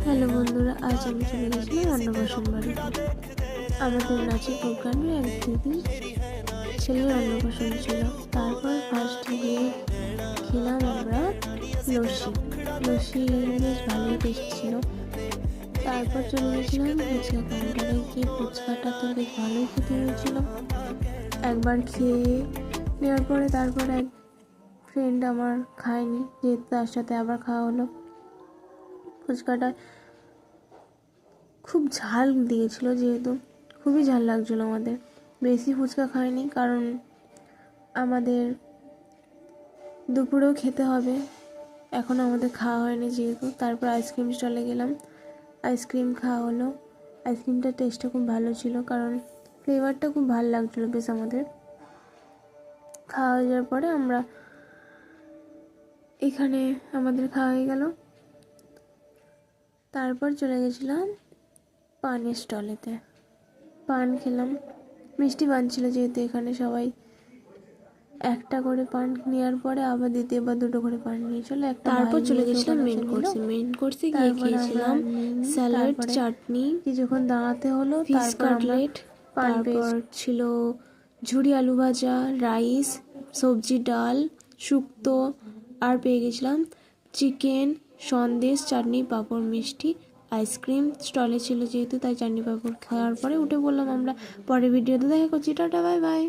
Hello বন্ধুরা, আজ আমি চলে গেছিলাম অন্নপ্রাশন বাড়িতে। আমাদের নাচের প্রোগ্রামে এক দিদির ছেলের অন্নপ্রাশন ছিল। তারপর ফার্স্ট গিয়ে খেলাম আমরা লস্যি। লস্যি বেশ ভালোই টেস্ট ছিল। তারপর চলে গেছিলাম ফুচকা কাউন্টারে। গিয়ে ফুচকাটা তো বেশ ভালোই খেতে হয়েছিল। একবার খেয়ে নেওয়ার পরে তারপর এক ফ্রেন্ড আমার খায়নি, যেহেতু তার সাথে আবার খাওয়া হলো। ফুচকাটা খুব ঝাল দিয়েছিল, যেহেতু খুবই ঝাল লাগছিলো আমাদের। বেশি ফুচকা খাইনি, কারণ আমাদের দুপুরেও খেতে হবে, এখন আমাদের খাওয়া হয়নি যেহেতু। তারপর আইসক্রিম স্টলে গেলাম, আইসক্রিম খাওয়া হলো। আইসক্রিমটার টেস্টটা খুব ভালো ছিল, কারণ ফ্লেভারটা খুব ভালো লাগছিলো বেশ আমাদের। খাওয়া হয়ে যাওয়ার পরে আমরা এখানে আমাদের খাওয়া হয়ে গেল। তারপর চলে গেছিলাম পানের স্টলেতে, পান খেলাম। মিষ্টি পান ছিল, যেহেতু এখানে সবাই একটা করে পান নেওয়ার পরে আবার দ্বিতীয় বা দুটো করে পান নিয়েছিল। তারপর চলে গেছিলাম মেন কোর্সে গিয়ে খেয়েছিলাম স্যালাড, চাটনি, কিছুক্ষণ দাঁড়াতে হলো, ফিশ কাটলেট, তারপর ছিল ঝুরি আলু ভাজা, রাইস, সবজি, ডাল, শুক্তো, আর পেয়ে গেছিলাম চিকেন, সন্দেশ, চাটনি, পাঁপড়, মিষ্টি, আইসক্রিম। স্টলে ছিল যেহেতু, তাই চাটনি পাঁপড় খাওয়ার পরে উঠে পড়লাম আমরা। পরের ভিডিওতে দেখা করছি। Tata, bye bye.